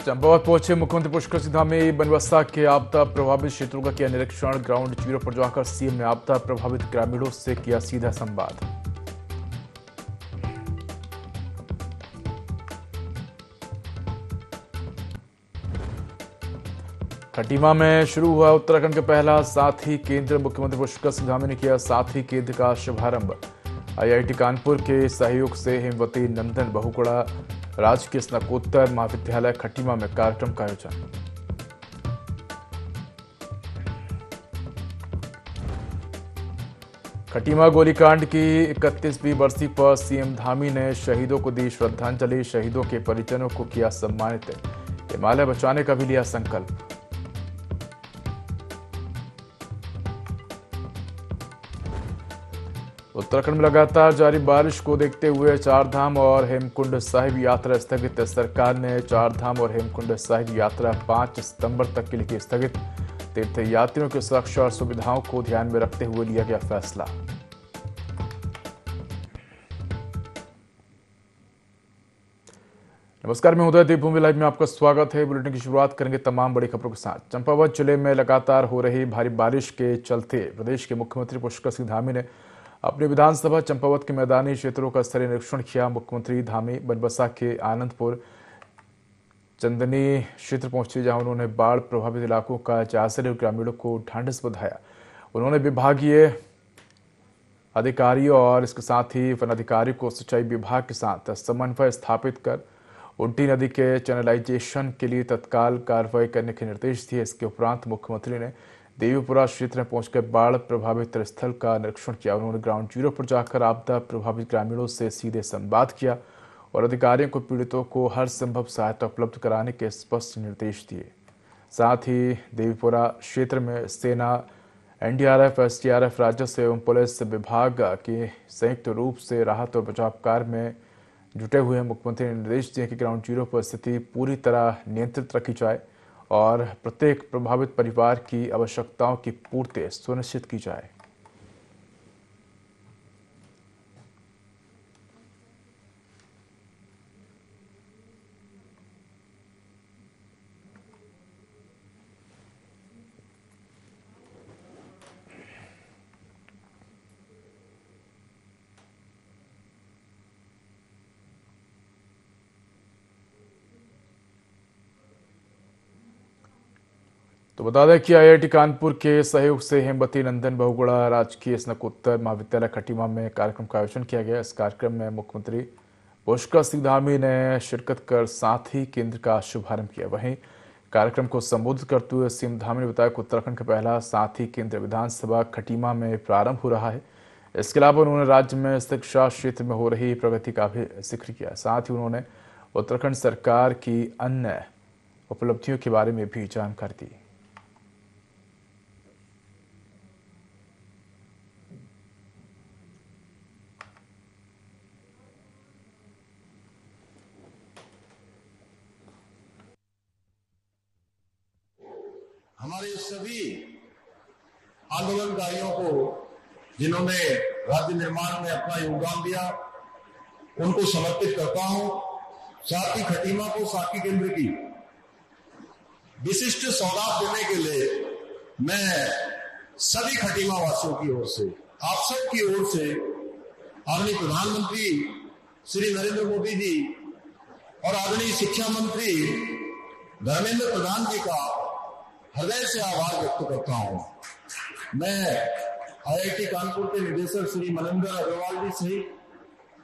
चंपावत पहुंचे मुख्यमंत्री पुष्कर सिंह धामी। बनबसा के आपदा प्रभावित क्षेत्रों का किया निरीक्षण। ग्राउंड जीरो पर जाकर सीएम ने आपदा प्रभावित ग्रामीणों से किया सीधा संवाद। खटीमा में शुरू हुआ उत्तराखंड का पहला साथी केंद्र। मुख्यमंत्री पुष्कर सिंह धामी ने किया साथी केंद्र का शुभारंभ। आईआईटी कानपुर के सहयोग से हेमवती नंदन बहुगुणा राजकीय स्नातकोत्तर महाविद्यालय खटीमा में कार्यक्रम का आयोजन। खटीमा गोलीकांड की 31वीं बरसी पर सीएम धामी ने शहीदों को दी श्रद्धांजलि। शहीदों के परिजनों को किया सम्मानित। हिमालय बचाने का भी लिया संकल्प। उत्तराखंड में लगातार जारी बारिश को देखते हुए चारधाम और हेमकुंड साहिब यात्रा स्थगित। सरकार ने चारधाम और हेमकुंड साहिब यात्रा 5 सितंबर तक के लिए की स्थगित। तीर्थ यात्रियों की सुरक्षा और सुविधाओं को ध्यान में रखते हुए लिया गया फैसला। नमस्कार, मैं उदय देवभूमि लाइव में आपका स्वागत है। बुलेटिन की शुरुआत करेंगे तमाम बड़ी खबरों के साथ। चंपावत जिले में लगातार हो रही भारी बारिश के चलते प्रदेश के मुख्यमंत्री पुष्कर सिंह धामी ने अपने विधानसभा चंपावत के मैदानी क्षेत्रों का स्तरीय निरीक्षण किया। मुख्यमंत्री धामी बनबसा के आनंदपुर चंदनी क्षेत्र पहुंचे, जहां उन्होंने बाढ़ प्रभावित इलाकों का जायजा लिया और ग्रामीणों को ढांढस बंधाया। उन्होंने विभागीय अधिकारियों और इसके साथ ही वन अधिकारियों को सिंचाई विभाग के साथ समन्वय स्थापित कर उल्टी नदी के चैनलाइजेशन के लिए तत्काल कार्रवाई करने के निर्देश दिए। इसके उपरांत मुख्यमंत्री ने देवीपुरा क्षेत्र में पहुंचकर बाढ़ प्रभावित स्थल का निरीक्षण किया। उन्होंने ग्राउंड जीरो पर जाकर आपदा प्रभावित ग्रामीणों से सीधे संवाद किया और अधिकारियों को पीड़ितों को हर संभव सहायता उपलब्ध कराने के स्पष्ट निर्देश दिए। साथ ही देवीपुरा क्षेत्र में सेना, एनडीआरएफ, एसडीआरएफ, राजस्व एवं पुलिस विभाग के संयुक्त रूप से राहत और बचाव कार्य में जुटे हुए हैं। मुख्यमंत्री ने निर्देश दिए कि ग्राउंड जीरो पर स्थिति पूरी तरह नियंत्रित रखी जाए और प्रत्येक प्रभावित परिवार की आवश्यकताओं की पूर्ति सुनिश्चित की जाए। तो बता दें कि आईआईटी कानपुर के सहयोग से हेमवती नंदन बहुगुणा राजकीय स्नातकोत्तर महाविद्यालय खटीमा में कार्यक्रम का आयोजन किया गया। इस कार्यक्रम में मुख्यमंत्री पुष्कर सिंह धामी ने शिरकत कर साथी केंद्र का शुभारंभ किया। वहीं कार्यक्रम को संबोधित करते हुए सीएम धामी ने बताया कि उत्तराखंड का पहला साथी केंद्र विधानसभा खटीमा में प्रारंभ हो रहा है। इसके अलावा उन्होंने राज्य में शिक्षा क्षेत्र में हो रही प्रगति का भी जिक्र किया। साथ ही उन्होंने उत्तराखंड सरकार की अन्य उपलब्धियों के बारे में भी जानकारी दी। हमारे सभी आंदोलनकारियों को, जिन्होंने राज्य निर्माण में अपना योगदान दिया, उनको समर्पित करता हूं। साथ ही खटीमा को साथी केंद्र की विशिष्ट सौगात देने के लिए मैं सभी खटीमा वासियों की ओर से, आप सब की ओर से आदरणीय प्रधानमंत्री श्री नरेंद्र मोदी जी और आदरणीय शिक्षा मंत्री धर्मेंद्र प्रधान जी का हृदय से आभार व्यक्त करता हूं। मैं आईआईटी कानपुर के निदेशक श्री मनिंदर अग्रवाल जी सहित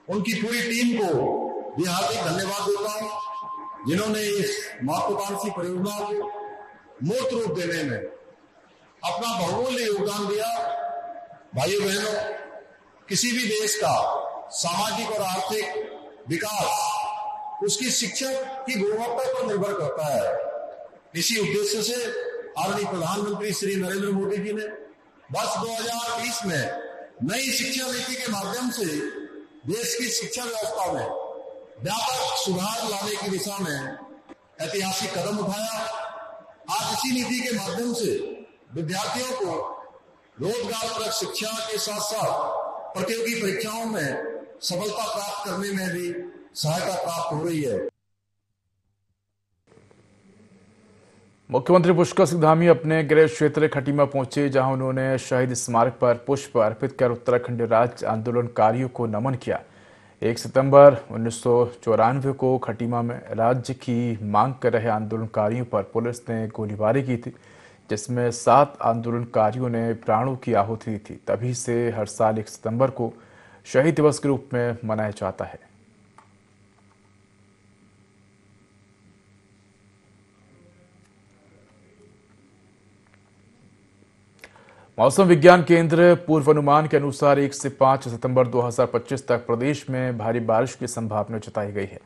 उनकी पूरी टीम को भी हार्दिक धन्यवाद देता हूं, जिन्होंने इस महत्वाकांक्षी परियोजना को मूर्त रूप देने में अपना बहुमूल्य योगदान दिया। भाइयों बहनों, किसी भी देश का सामाजिक और आर्थिक विकास उसकी शिक्षा की गुणवत्ता पर निर्भर करता है। इसी उद्देश्य से आदरणीय प्रधानमंत्री श्री नरेंद्र मोदी जी ने वर्ष 2020 में नई शिक्षा नीति के माध्यम से देश की शिक्षा व्यवस्था में व्यापक सुधार लाने की दिशा में ऐतिहासिक कदम उठाया। आज इसी नीति के माध्यम से विद्यार्थियों को रोजगारपरक शिक्षा के साथ साथ प्रतियोगी परीक्षाओं में सफलता प्राप्त करने में भी सहायता प्राप्त हो रही है। मुख्यमंत्री पुष्कर सिंह धामी अपने गृह क्षेत्र खटीमा पहुंचे, जहां उन्होंने शहीद स्मारक पर पुष्प अर्पित कर उत्तराखंड राज्य आंदोलनकारियों को नमन किया। 1 सितंबर 1994 को खटीमा में राज्य की मांग कर रहे आंदोलनकारियों पर पुलिस ने गोलीबारी की थी, जिसमें 7 आंदोलनकारियों ने प्राणों की आहुति दी थी। तभी से हर साल 1 सितंबर को शहीद दिवस के रूप में मनाया जाता है। मौसम विज्ञान केंद्र पूर्वानुमान के अनुसार 1 से 5 सितंबर 2025 तक प्रदेश में भारी बारिश की संभावना जताई गई है।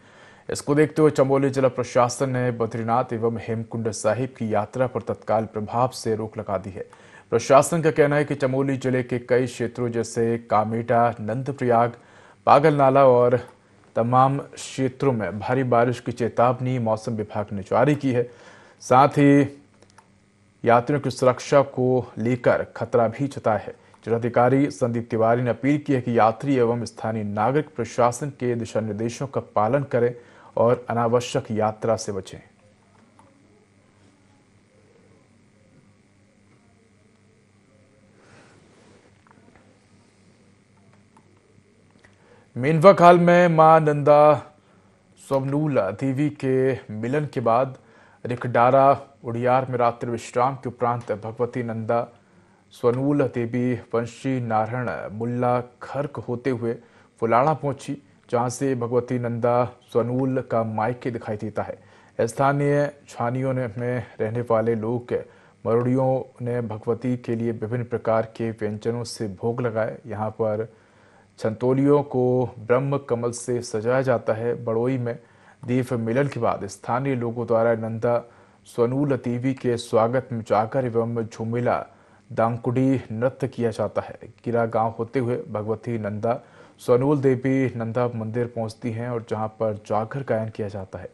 इसको देखते हुए चमोली जिला प्रशासन ने बद्रीनाथ एवं हेमकुंड साहिब की यात्रा पर तत्काल प्रभाव से रोक लगा दी है। प्रशासन का कहना है कि चमोली जिले के कई क्षेत्रों जैसे कामेटा, नंदप्रयाग, पागलनाला और तमाम क्षेत्रों में भारी बारिश की चेतावनी मौसम विभाग ने जारी की है। साथ ही यात्रियों की सुरक्षा को लेकर खतरा भी जताया है। जिलाधिकारी संदीप तिवारी ने अपील की है कि यात्री एवं स्थानीय नागरिक प्रशासन के दिशा निर्देशों का पालन करें और अनावश्यक यात्रा से बचें। मेनवा खाल में मां नंदा स्वनूल देवी के मिलन के बाद रिखडारा उड़ियार में रात्रि विश्राम के उपरांत भगवती नंदा स्वनूल देवी वंशी नारायण मुल्ला खर्क होते हुए फुलाड़ा पहुंची, जहां से भगवती नंदा स्वनूल का मायके दिखाई देता है। स्थानीय छानियों में रहने वाले लोग मरोड़ियों ने भगवती के लिए विभिन्न प्रकार के व्यंजनों से भोग लगाए। यहाँ पर छंतोलियों को ब्रह्म कमल से सजाया जाता है। बड़ोई में दीप मिलन के बाद स्थानीय लोगों द्वारा नंदा स्वनूल देवी के स्वागत में जागर एवं झुमिला दांकुड़ी नृत्य किया जाता है। गिरा गांव होते हुए भगवती नंदा स्वनूल देवी नंदा मंदिर पहुंचती हैं और जहां पर जागर गायन किया जाता है।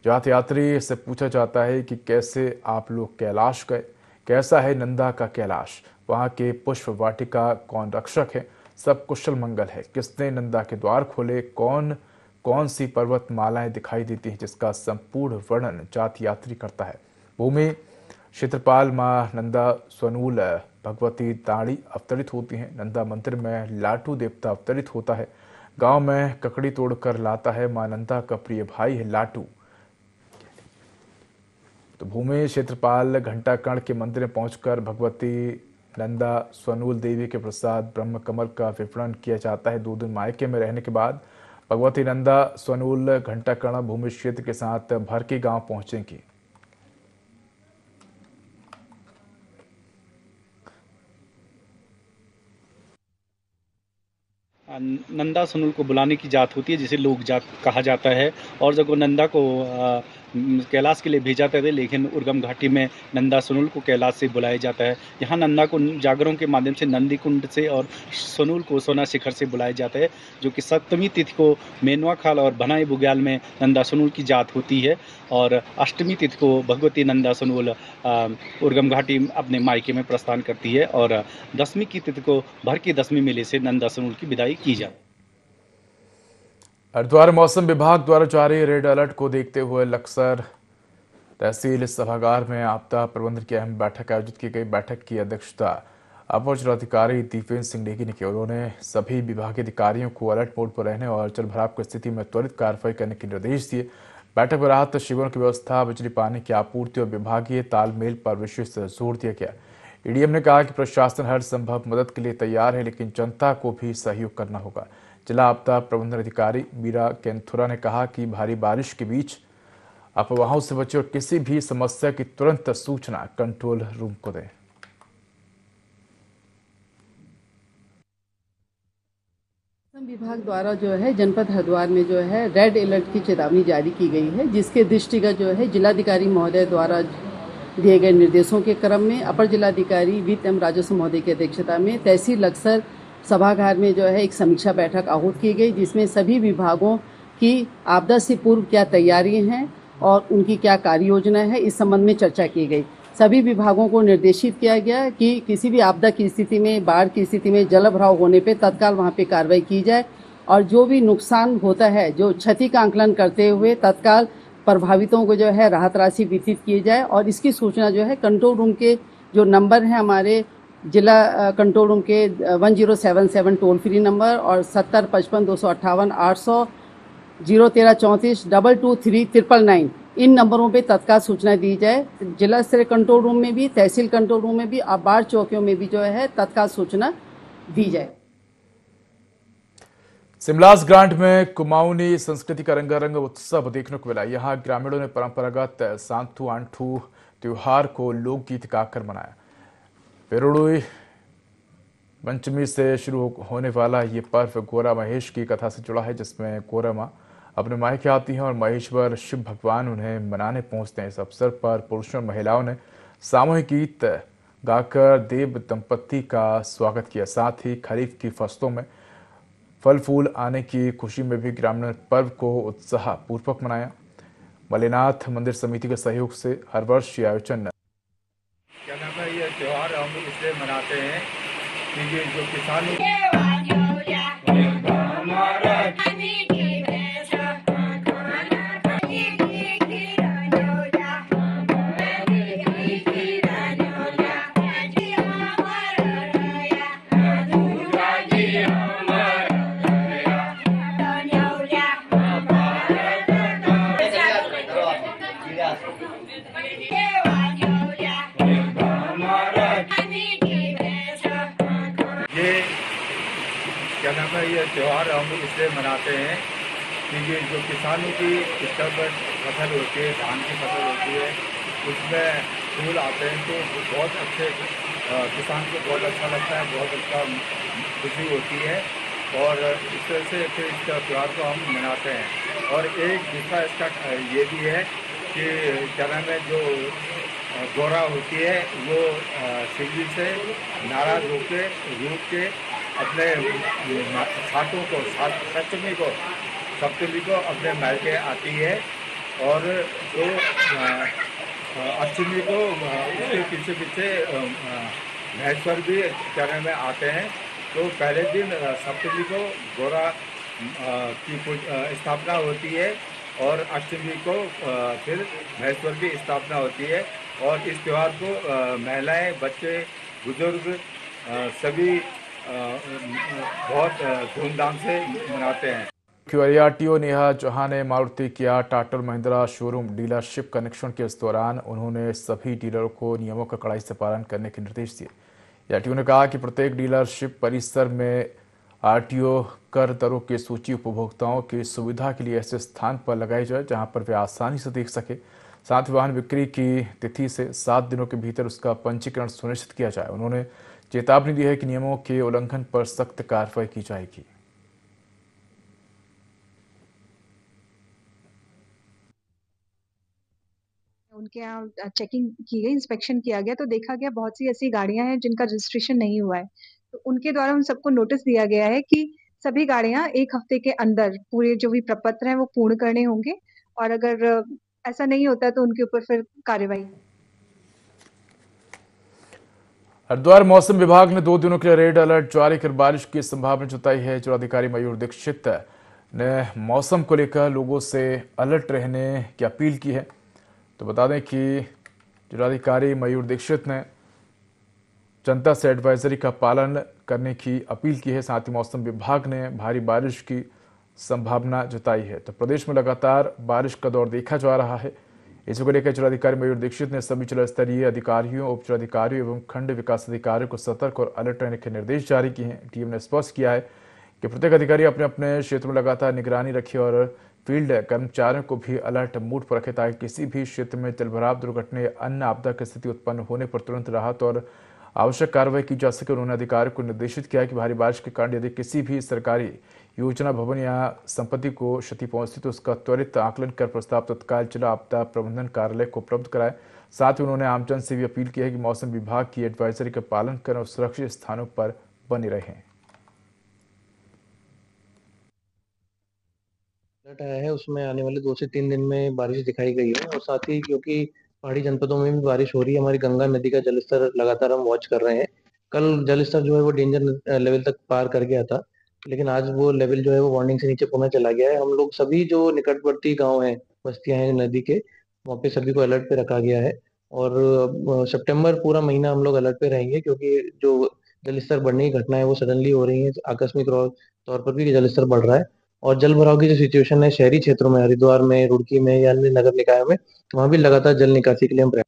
यात्री यात्री से पूछा जाता है कि कैसे आप लोग कैलाश गए, कैसा है नंदा का कैलाश, वहां के पुष्प वाटिका कौन रक्षक है, सब कुशल मंगल है, किसने नंदा के द्वार खोले, कौन कौन सी पर्वत मालाएं दिखाई देती हैं, जिसका संपूर्ण वर्णन जाति यात्री करता है। भूमि क्षेत्रपाल मां नंदा स्वनूल भगवती दाड़ी अवतरित होती हैं। नंदा मंदिर में लाटू देवता अवतरित होता है। गांव में ककड़ी तोड़कर लाता है मां नंदा का प्रिय भाई है लाटू। तो भूमि क्षेत्रपाल घंटाकर्ण के मंदिर में पहुंचकर भगवती नंदा स्वनूल देवी के प्रसाद ब्रह्म कमल का विपणन किया जाता है। 2 दिन मायके में रहने के बाद भगवती नंदा स्वनूल घंटाकर्ण भूमि क्षेत्र के साथ भरकी गांव पहुंचेंगी। नंदा स्वनूल को बुलाने की जात होती है, जिसे लोक जात कहा जाता है। और जब वो नंदा को कैलाश के लिए भेजा जाता है, लेकिन उर्गम घाटी में नंदा स्वनूल को कैलाश से बुलाया जाता है। यहाँ नंदा को जागरों के माध्यम से नंदी कुंड से और स्वनूल को सोना शिखर से बुलाया जाता है, जो कि सप्तमी तिथि को मेनवा खाल और भनाई बुग्याल में नंदा स्वनूल की जात होती है। और अष्टमी तिथि को भगवती नंदा स्वनूल उर्गम घाटी अपने मायके में प्रस्थान करती है और 10वीं की तिथि को भर की 10वीं मेले से नंदा स्वनूल की विदाई की जाती है। हरिद्वार मौसम विभाग द्वारा जारी रेड अलर्ट को देखते हुए लक्सर तहसील सभागार में आपदा प्रबंधन की अहम बैठक आयोजित की गई। बैठक की अध्यक्षता अपर जिलाधिकारी दीपेंद्र सिंह नेगी ने की। उन्होंने सभी विभागीय अधिकारियों को अलर्ट मोड पर रहने और जल भराव की स्थिति में त्वरित कार्रवाई करने के निर्देश दिए। बैठक में राहत शिविरों की व्यवस्था, बिजली पानी की आपूर्ति और विभागीय तालमेल पर विशेष जोर दिया गया। एडीएम ने कहा कि प्रशासन हर संभव मदद के लिए तैयार है, लेकिन जनता को भी सहयोग करना होगा। जिला आपदा प्रबंधन अधिकारी मीरा केंथुरा ने कहा कि भारी बारिश के बीच अफवाहों से बचे और किसी भी समस्या की तुरंत सूचना कंट्रोल रूम को दें। मौसम विभाग द्वारा जो है जनपद हरिद्वार में जो है रेड अलर्ट की चेतावनी जारी की गई है, जिसके दृष्टिगत जो है जिलाधिकारी महोदय द्वारा दिए गए निर्देशों के क्रम में अपर जिलाधिकारी वित्त एवं राजस्व महोदय की अध्यक्षता में तहसील लक्सर सभागार में जो है एक समीक्षा बैठक आहूत की गई, जिसमें सभी विभागों की आपदा से पूर्व क्या तैयारियां हैं और उनकी क्या कार्य योजना है, इस संबंध में चर्चा की गई। सभी विभागों को निर्देशित किया गया कि किसी भी आपदा की स्थिति में, बाढ़ की स्थिति में जल भराव होने पे तत्काल वहां पे कार्रवाई की जाए और जो भी नुकसान होता है, जो क्षति का आंकलन करते हुए तत्काल प्रभावितों को जो है राहत राशि वितरित किए जाए और इसकी सूचना जो है कंट्रोल रूम के जो नंबर हैं हमारे जिला कंट्रोल रूम के 1077 टोल फ्री नंबर और 7055 258 800 013 34 223 999 इन नंबरों पे तत्काल सूचना दी जाए। जिला स्तरीय कंट्रोल रूम में भी, तहसील कंट्रोल रूम में भी, आबाद चौकियों में भी जो है तत्काल सूचना दी जाए। सिमलास ग्रांट में कुमाऊनी संस्कृति का रंगारंग उत्सव देखने को मिला। यहाँ ग्रामीणों ने परंपरागत सांथू आंठू त्योहार को लोकगीत गाकर मनाया। पेरुड़ुई पंचमी से शुरू होने वाला ये पर्व गोरा महेश की कथा से जुड़ा है, जिसमें गोरा माँ अपने मायके आती हैं और महेश्वर शिव भगवान उन्हें मनाने पहुंचते हैं। इस अवसर पर पुरुषों और महिलाओं ने सामूहिक गीत गाकर देव दंपत्ति का स्वागत किया। साथ ही खरीफ की फसलों में फल फूल आने की खुशी में भी ग्रामीण पर्व को उत्साह पूर्वक मनाया। मलेनाथ मंदिर समिति के सहयोग से हर वर्ष ये आयोजन क्या नाम है, ये त्योहार हम इसलिए मनाते हैं कि ये जो किसानों क्या नाम है, ये त्यौहार हम इसलिए मनाते हैं कि ये जो किसानों की स्तर पर फसल होती है, धान की फसल होती है, उसमें फूल आते हैं तो बहुत अच्छे किसान को बहुत अच्छा लगता है, बहुत अच्छा खुशी होती है और इस तरह से फिर इस त्यौहार को हम मनाते हैं। और एक दूसरा इसका ये भी है कि क्या नाम है, जो गौरा होती है वो शिव जी से नाराज होकर रूठ के अपने छातों को सप्तमी को अपने मायके आती है और तो अष्टमी को उसके पीछे पीछे महेश्वर भी चरण में आते हैं। तो पहले दिन सप्तमी को गौरा की स्थापना होती है और अष्टमी को फिर महेश्वर की स्थापना होती है और इस त्यौहार को महिलाएं, बच्चे, बुजुर्ग सभी बहुत धूमधाम से मनाते हैं। क्यूआरटीओ नेहा चौहान ने मारुति किया Tata Mahindra showroom dealership connection के इस दौरान उन्होंने सभी डीलरों को नियमों का कड़ाई से पालन करने के निर्देश दिए। आरटीओ ने कहा कि प्रत्येक डीलरशिप परिसर में आरटीओ कर दरों की सूची उपभोक्ताओं की सुविधा के लिए ऐसे स्थान पर लगाई जाए जहां पर वे आसानी से देख सके। साथ ही वाहन बिक्री की तिथि से 7 दिनों के भीतर उसका पंजीकरण सुनिश्चित किया जाए। उन्होंने चेतावनी दी है कि नियमों के उल्लंघन पर सख्त कार्रवाई की जाएगी। उनके यहाँ चेकिंग की गई, इंस्पेक्शन किया गया तो देखा गया बहुत सी ऐसी गाड़ियां हैं जिनका रजिस्ट्रेशन नहीं हुआ है। तो उनके द्वारा उन सबको नोटिस दिया गया है कि सभी गाड़ियां 1 हफ्ते के अंदर पूरे जो भी प्रपत्र हैं वो पूर्ण करने होंगे और अगर ऐसा नहीं होता तो उनके ऊपर फिर कार्रवाई। हरिद्वार मौसम विभाग ने 2 दिनों के लिए रेड अलर्ट जारी कर बारिश की संभावना जताई है। जिलाधिकारी मयूर दीक्षित ने मौसम को लेकर लोगों से अलर्ट रहने की अपील की है। तो बता दें कि जिलाधिकारी मयूर दीक्षित ने जनता से एडवाइजरी का पालन करने की अपील की है। साथ ही मौसम विभाग ने भारी बारिश की संभावना जताई है। तो प्रदेश में लगातार बारिश का दौर देखा जा रहा है। इसको लेकर जिलाधिकारी मयूर दीक्षित ने सभी जिला स्तरीय अधिकारियों, उप जिलाधिकारियों एवं खंड विकास अधिकारियों को सतर्क और अलर्ट रहने के निर्देश जारी किए हैं। टीम ने स्पष्ट किया है कि प्रत्येक अधिकारी अपने अपने क्षेत्र में लगातार निगरानी रखे और फील्ड कर्मचारियों को भी अलर्ट मूड पर रखे ताकि किसी भी क्षेत्र में जलभराव, दुर्घटना या अन्य आपदा की स्थिति उत्पन्न होने पर तुरंत राहत और आवश्यक कार्रवाई की जा सके। उन्होंने अधिकारियों को निर्देशित किया कि भारी बारिश के कारण यदि किसी भी सरकारी योजना, भवन या संपत्ति को क्षति पहुंचती तो उसका त्वरित आकलन कर प्रस्ताव तत्काल जिला आपदा प्रबंधन कार्यालय को उपलब्ध कराए। साथ ही उन्होंने आमजन से भी अपील की है कि मौसम विभाग की एडवाइजरी का पालन करें और सुरक्षित स्थानों पर बने रहें। अलर्ट आया है उसमें आने वाले 2 से 3 दिन में बारिश दिखाई गई है और साथ ही क्योंकि पहाड़ी जनपदों में भी बारिश हो रही है, हमारी गंगा नदी का जलस्तर लगातार हम वॉच कर रहे हैं। कल जलस्तर जो है वो डेंजर लेवल तक पार कर गया था, लेकिन आज वो लेवल जो है वो वार्निंग से नीचे पुनः चला गया है। हम लोग सभी जो निकटवर्ती गांव हैं, बस्तियां हैं नदी के, वहाँ पे सभी को अलर्ट पे रखा गया है। और सितंबर पूरा महीना हम लोग अलर्ट पे रहेंगे, क्योंकि जो जल स्तर बढ़ने की घटना है वो सडनली हो रही है, आकस्मिक तौर पर भी जल स्तर बढ़ रहा है। और जल भराव की जो सिचुएशन है शहरी क्षेत्रों में, हरिद्वार में, रुड़की में या अन्य नगर निकायों में, वहाँ भी लगातार जल निकासी के लिए हम प्रयास।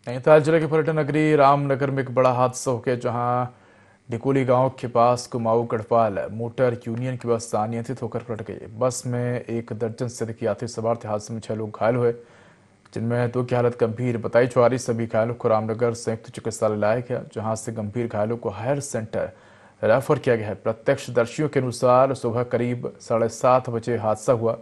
नैनीताल जिले की पर्यटन नगरी रामनगर में एक बड़ा हादसा हो गया, जहां डिकोली गांव के पास कुमाऊं गढ़वाल मोटर यूनियन की बस अनियंत्रित होकर पलट गई। बस में 1 दर्जन से अधिक यात्री सवार थे। हादसे में 6 लोग घायल हुए, जिनमें 2 की हालत गंभीर बताई जा रही। सभी घायलों को रामनगर संयुक्त चिकित्सालय लाया गया, जहां से गंभीर घायलों को हायर सेंटर रेफर किया गया है। प्रत्यक्षदर्शियों के अनुसार सुबह करीब 7:30 बजे हादसा हुआ,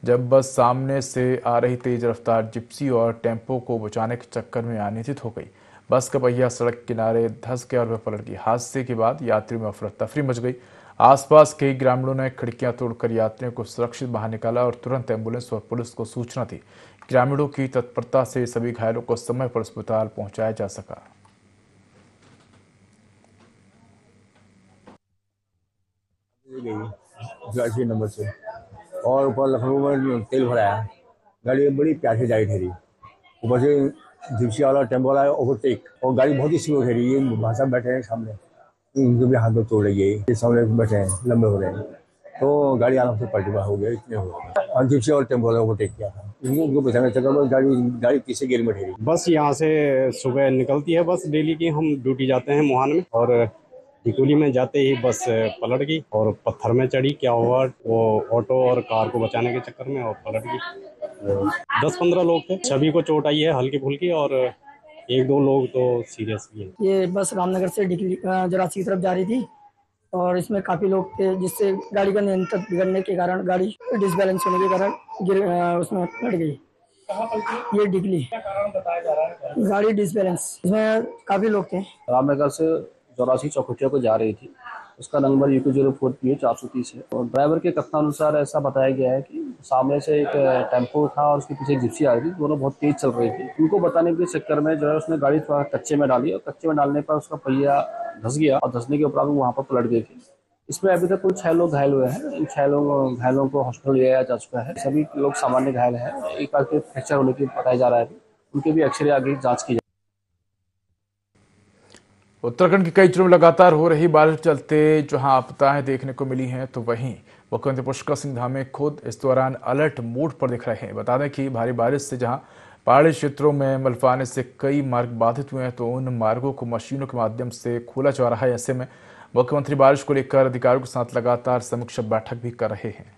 जब बस सामने से आ रही तेज रफ्तार जिप्सी और टेम्पो को बचाने के चक्कर में अनियंत्रित हो गई। बस का पहिया सड़क किनारे धंस गया और वह पलट गई। हादसे के बाद यात्रियों में अफरा तफरी मच गई। आसपास के ग्रामीणों ने खिड़कियां तोड़कर यात्रियों को सुरक्षित बाहर निकाला और तुरंत एम्बुलेंस और पुलिस को सूचना दी। ग्रामीणों की तत्परता से सभी घायलों को समय पर अस्पताल पहुंचाया जा सका। गई नंबर से और ऊपर लखनऊ में तेल भराया, गाड़ी बड़ी प्यार से जारी ठहरी। ऊपर से जिप्सी वाला टेम्पो वाला ओवरटेक, और गाड़ी बहुत ही स्लो ठहरी। ये भाई साहब बैठे हैं सामने, उनके भी हाथ में तोड़ रही है, ये सामने बैठे हैं, लंबे हो रहे हैं, तो गाड़ी आराम से पलटवा हो गया। इतने हो गया, जिप्सी और टेम्पो वाला ओवरटेक किया था, उनको बचाने के चक्कर में गाड़ी तीसरे गियर में ठहरी। बस यहाँ से सुबह निकलती है बस डेली की, हम ड्यूटी जाते हैं मोहान में, और टिकोली में जाते ही बस पलट गई और पत्थर में चढ़ी। क्या हुआ, वो ऑटो और कार को बचाने के चक्कर में और पलट गई। 10-15 लोग थे, सभी को चोट आई है हल्की फुल्की, और 1-2 लोग तो सीरियस भी हैं। ये बस रामनगर से जरासी की तरफ जा रही थी, और इसमें काफी लोग थे, जिससे गाड़ी का नियंत्रण बिगड़ने के कारण, गाड़ी डिसबैलेंस होने के कारण उसमें पलट गई। ये डिगली गाड़ी डिसबैलेंस, इसमें काफी लोग थे। रामनगर से चौरासी चौखुटिया को जा रही थी। उसका नंबर UP04 PA 430 है। और ड्राइवर के कथनानुसार ऐसा बताया गया है कि सामने से एक टेम्पो था और उसके पीछे एक जिप्सी आ रही थी, दोनों बहुत तेज चल रही थी। उनको बताने के चक्कर में जो है उसने गाड़ी थोड़ा कच्चे में डाली, और कच्चे में डालने पर उसका पहिया धंस गया, और धंसने के उपरांत वहाँ पर पलट गई थी। इसमें अभी तक कुल 6 लोग घायल हुए हैं। इन 6 घायलों को हॉस्पिटल ले जाया जा चुका है। सभी लोग सामान्य घायल हैं। एक आध के फ्रैक्चर होने की बताया जा रहा है, उनके भी एक्सरे आगे जाँच की। उत्तराखंड के कई जिलों में लगातार हो रही बारिश के चलते जहां आपदाएं देखने को मिली हैं, तो वहीं मुख्यमंत्री पुष्कर सिंह धामी खुद इस दौरान अलर्ट मोड पर दिख रहे हैं। बता दें कि भारी बारिश से जहां पहाड़ी क्षेत्रों में मलफाने से कई मार्ग बाधित हुए हैं, तो उन मार्गों को मशीनों के माध्यम से खोला जा रहा है। ऐसे में मुख्यमंत्री बारिश को लेकर अधिकारियों के साथ लगातार समीक्षा बैठक भी कर रहे हैं।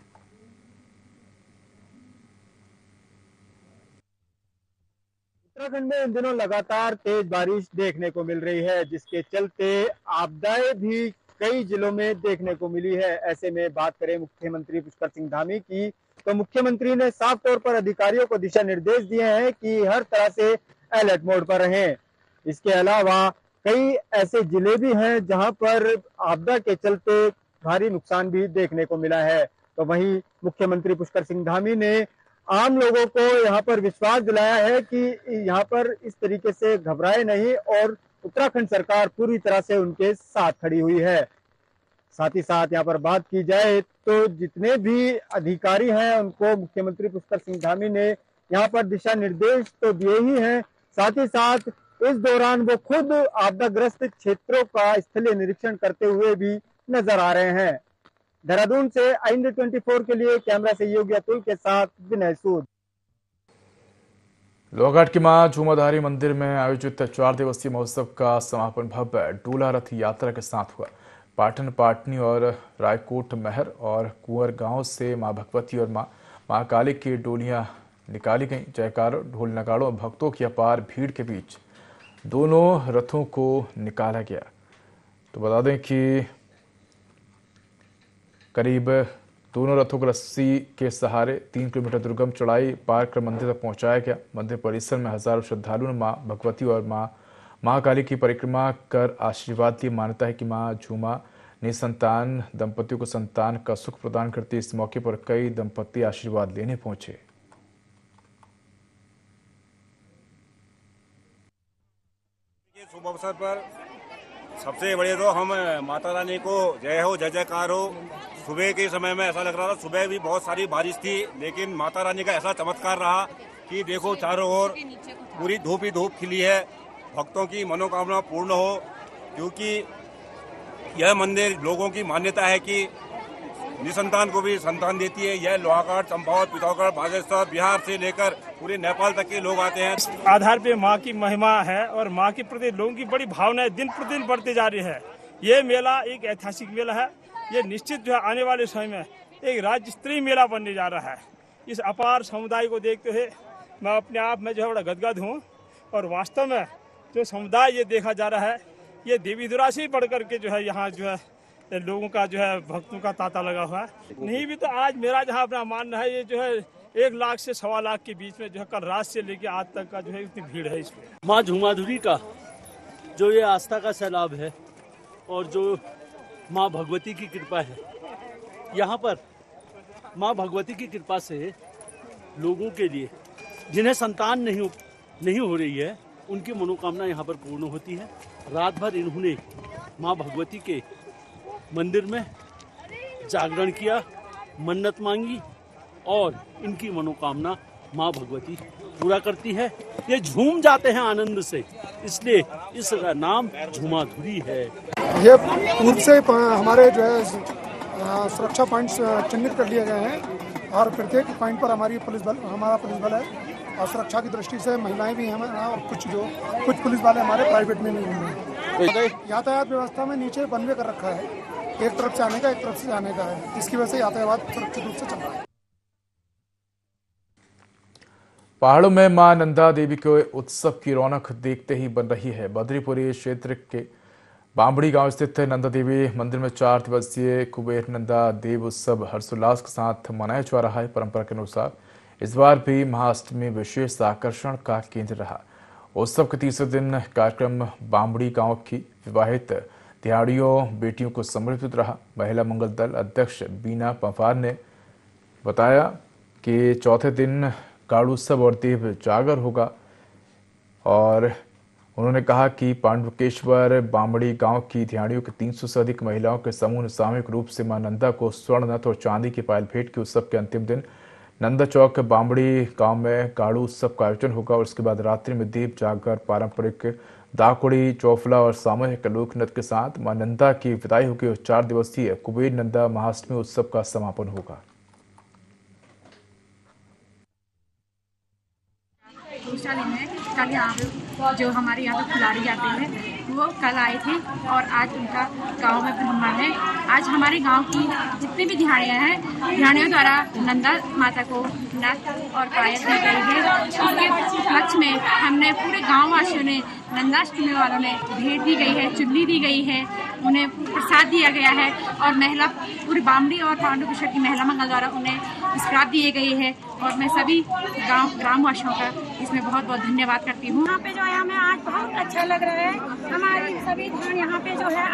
उत्तराखंड में इन दिनों लगातार तेज बारिश देखने को मिल रही है, जिसके चलते आपदाएं भी कई जिलों में देखने को मिली है। ऐसे में बात करें मुख्यमंत्री पुष्कर सिंह धामी की, तो मुख्यमंत्री ने साफ तौर पर अधिकारियों को दिशा निर्देश दिए हैं कि हर तरह से अलर्ट मोड पर रहें। इसके अलावा कई ऐसे जिले भी हैं जहां पर आपदा के चलते भारी नुकसान भी देखने को मिला है। तो वहीं मुख्यमंत्री पुष्कर सिंह धामी ने आम लोगों को यहाँ पर विश्वास दिलाया है कि यहाँ पर इस तरीके से घबराए नहीं, और उत्तराखंड सरकार पूरी तरह से उनके साथ खड़ी हुई है। साथ ही साथ यहाँ पर बात की जाए तो जितने भी अधिकारी हैं उनको मुख्यमंत्री पुष्कर सिंह धामी ने यहाँ पर दिशा निर्देश तो दिए ही हैं, साथ ही साथ इस दौरान वो खुद आपदाग्रस्त क्षेत्रों का स्थलीय निरीक्षण करते हुए भी नजर आ रहे हैं। देहरादून से IND 24 के लिए कैमरा सहयोगी अतुल के साथ विनय सूद। लोहाघाट की मां झूमाधारी मंदिर में आयोजित 4 दिवसीय महोत्सव का समापन भव्य डोला रथ यात्रा के साथ हुआ। पाटन, पाटनी और रायकोट महर और कुंवर गांव से मां भगवती और मां काली की डोलियां निकाली गईं। जयकारों, ढोल नगाड़ों और भक्तों की अपार भीड़ के बीच दोनों रथों को निकाला गया। तो बता दें कि करीब दोनों रथों को रस्सी के सहारे 3 किलोमीटर दुर्गम चढ़ाई पार कर मंदिर तक पहुंचाया गया। मंदिर परिसर में हजारों श्रद्धालुओं ने मां भगवती और महाकाली की परिक्रमा कर आशीर्वाद लिए। मान्यता है कि मां झूमा निसंतान दंपतियों को संतान का सुख प्रदान करती। इस मौके पर कई दंपति आशीर्वाद लेने पहुंचे। शुभ अवसर पर सबसे बड़े तो हम माता रानी को जय हो, जय जयकार हो। सुबह के समय में ऐसा लग रहा था, सुबह भी बहुत सारी बारिश थी, लेकिन माता रानी का ऐसा चमत्कार रहा कि देखो चारों ओर पूरी धूप ही धूप खिली है। भक्तों की मनोकामना पूर्ण हो, क्योंकि यह मंदिर लोगों की मान्यता है कि निसंतान को भी संतान देती है। यह लोहागढ़, चंपावत, पिथौरागढ़, बागेश्वर, बिहार से लेकर पूरे नेपाल तक के लोग आते हैं। आधार पे माँ की महिमा है और माँ के प्रति लोगों की बड़ी भावनाएं दिन प्रतिदिन बढ़ती जा रही है। ये मेला एक ऐतिहासिक मेला है। ये निश्चित जो है आने वाले समय में एक राज्य स्तरीय मेला बनने जा रहा है। इस अपार समुदाय को देखते हुए मैं अपने आप में जो है बड़ा गदगद हूँ। और वास्तव में जो समुदाय ये देखा जा रहा है, ये देवी दुर्गा से बढ़ करके जो है यहाँ जो है लोगों का जो है भक्तों का तांता लगा हुआ है। नहीं भी तो आज मेरा जहाँ अपना मानना है, ये जो है 1 लाख से 1.25 लाख के बीच में जो है कल रात से लेकर आज तक का जो है इतनी भीड़ है इसमें। माँ झूमाधुरी का जो ये आस्था का सैलाब है और जो माँ भगवती की कृपा है, यहाँ पर माँ भगवती की कृपा से लोगों के लिए जिन्हें संतान नहीं हो रही है, उनकी मनोकामना यहाँ पर पूर्ण होती है। रात भर इन्होंने माँ भगवती के मंदिर में जागरण किया, मन्नत मांगी और इनकी मनोकामना माँ भगवती पूरा करती है। ये झूम जाते हैं आनंद से, इसलिए इसका नाम झूमाधुरी है। ये पूर्व से हमारे जो है सुरक्षा पॉइंट चिन्हित कर लिए गए हैं और प्रत्येक पॉइंट पर हमारा पुलिस बल है और सुरक्षा की दृष्टि से महिलाएं भी हैं और कुछ पुलिस वाले हमारे प्राइवेट में भी हैं। यातायात व्यवस्था में नीचे बनवे कर रखा है, एक तरफ से आने का, एक तरफ से जाने का है। इसकी वजह से यातायात सुरक्षित रूप से चल रहा है। पहाड़ों में मां नंदा देवी के उत्सव की रौनक देखते ही बन रही है। बद्रीपुरी क्षेत्र के बामड़ी गांव स्थित नंदा देवी मंदिर में 4 दिवसीय कुबेर नंदा देव उत्सव हर्षोल्लास के साथ मनाया जा रहा है। परंपरा के अनुसार इस बार भी महाअष्टमी विशेष आकर्षण का केंद्र रहा। उत्सव के तीसरे दिन कार्यक्रम बामड़ी गांव की विवाहित दिहाड़ियों बेटियों को समर्पित रहा। महिला मंगल दल अध्यक्ष बीना पंफार ने बताया कि चौथे दिन गाड़ोत्सव और देव जागर होगा और उन्होंने कहा कि पांडुकेश्वर बामड़ी गांव की दिहाड़ियों के 300 से अधिक महिलाओं के समूह ने सामूहिक रूप से मां नंदा को स्वर्ण नथ और चांदी की पायल भेंट की। उत्सव के अंतिम दिन नंदा चौक बामड़ी गांव में गाड़ू उत्सव का आयोजन होगा और उसके बाद रात्रि में दीप जागर, पारंपरिक दाकुड़ी, चौफला और सामूहिक लोक नृत्य के साथ मां नंदा की विदाई होगी और 4 दिवसीय कुबेर नंदा महाअष्टमी उत्सव का समापन होगा। कल यहाँ पे जो हमारे यहाँ पे खिलाड़ी जाते हैं वो कल आए थे और आज उनका गांव में ब्राह्मण है। आज हमारे गांव की जितनी भी दिहाड़ियाँ हैं, दिहाड़ियों द्वारा नंदा माता को नथ और पायल दी गई है। उसके उपलक्ष्य में हमने पूरे गाँव वासियों ने, नंदाष्टमी वालों ने भेंट दी गई है, चुन्नी दी गई है, उन्हें प्रसाद दिया गया है और महिला पूरी बामड़ी और पांडुकेश्वर की महिला मंगल द्वारा उन्हें प्राप्त दिए गए हैं। और मैं सभी ग्रामवासियों का इसमें बहुत बहुत धन्यवाद करती हूँ। यहाँ पे जो है हमें आज बहुत अच्छा लग रहा है। हमारी सभी धान यहाँ पे जो है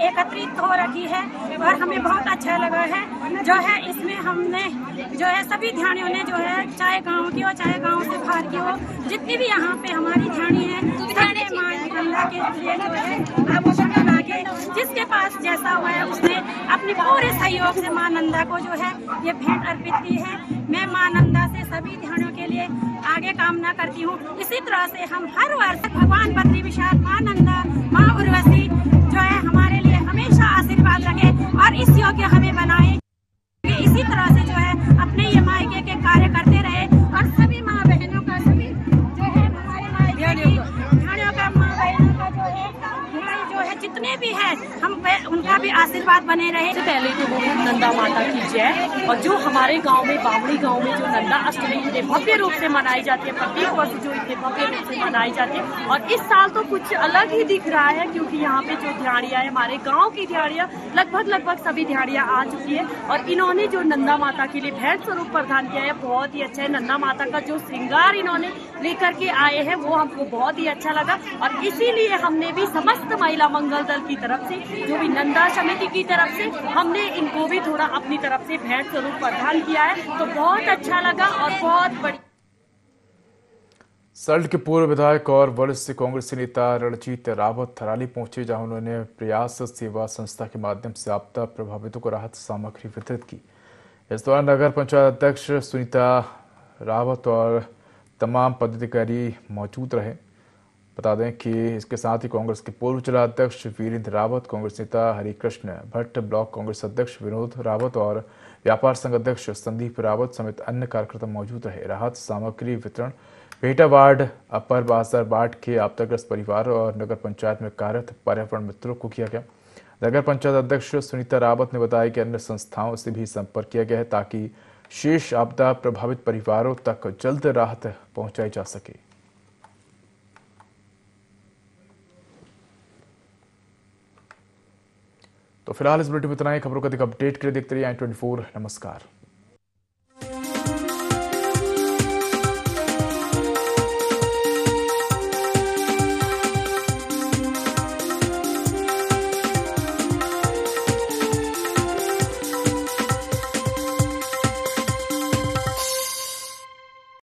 एकत्रित हो रखी है और हमें बहुत अच्छा लगा है। जो है इसमें हमने जो है सभी ध्यानियों ने जो है चाहे गांव की हो चाहे गांव से बाहर की हो, जितनी भी यहाँ पे हमारी ध्यानी है सबने मां नंदा के लिए जो है आभूषण लगा के जिसके पास जैसा हुआ है उसने अपने पूरे सहयोग से मां नंदा को जो है ये भेंट अर्पित की है। मैं मां नंदा से सभी ध्यानियों के लिए आगे कामना करती हूँ। इसी तरह से हम हर वर्ष भगवान बद्री विशाल, मां नंदा, मां उर्वशी जो है हमारे लिए हमेशा आशीर्वाद रखे और इस योग्य हमें बनाए। इसी तरह से जो है अपने ये मायके के कार्य करते रहे और सभी माँ बहनों का, सभी जो है हमारे मायके की ध्यानियों का, माँ बहनों का जो है जितने भी है हम उनका भी आशीर्वाद बने रहे। सबसे पहले तो वो नंदा माता की जय। और जो हमारे गांव में बामड़ी गांव में जो नंदा अष्टमी इतने भव्य रूप से मनाई जाती है, प्रत्येक वर्ष जो इतने भव्य रूप से मनाई जाती है और इस साल तो कुछ अलग ही दिख रहा है क्योंकि यहाँ पे जो दिहाड़ियाँ है हमारे गाँव की दिहाड़ियाँ लगभग सभी दिहाड़ियाँ आ चुकी है और इन्होंने जो नंदा माता के लिए भेंट स्वरूप प्रदान किया है बहुत ही अच्छा है। नंदा माता का जो श्रृंगार इन्होंने लेकर के आए हैं वो हमको बहुत ही अच्छा लगा और इसीलिए हमने भी समस्त महिला मंगल दल की तरफ से, जो भी नंदा समिति की तरफ से, हमने इनको भी थोड़ा अपनी तरफ से भेंट स्वरूप प्रदान किया है तो बहुत अच्छा लगा और बहुत बड़ी। सल्ट के पूर्व विधायक और वरिष्ठ कांग्रेसी नेता रणजीत रावत थराली पहुंचे, जहां उन्होंने प्रयास सेवा संस्था के माध्यम से आपदा प्रभावितों को राहत सामग्री वितरित की। इस दौरान नगर पंचायत अध्यक्ष सुनीता रावत और तमाम पदाधिकारी मौजूद रहे। बता दें कि इसके साथ ही कांग्रेस के पूर्व जिला अध्यक्ष वीरेंद्र रावत, कांग्रेस नेता हरिकृष्ण भट्ट, ब्लॉक कांग्रेस अध्यक्ष विनोद रावत और व्यापार संघ अध्यक्ष संदीप रावत समेत अन्य कार्यकर्ता मौजूद रहे। राहत सामग्री वितरण पेटा वार्ड, अपर बाजार वार्ड के आपदाग्रस्त परिवार और नगर पंचायत में कार्यरत पर्यावरण मित्रों को किया गया। नगर पंचायत अध्यक्ष सुनीता रावत ने बताया कि अन्य संस्थाओं से भी संपर्क किया गया है ताकि शेष आपदा प्रभावित परिवारों तक जल्द राहत पहुंचाई जा सके। तो फिलहाल इस बुलेटिन में इतना ही। खबरों का अधिक अपडेट के लिए देखते रहिए i24। नमस्कार।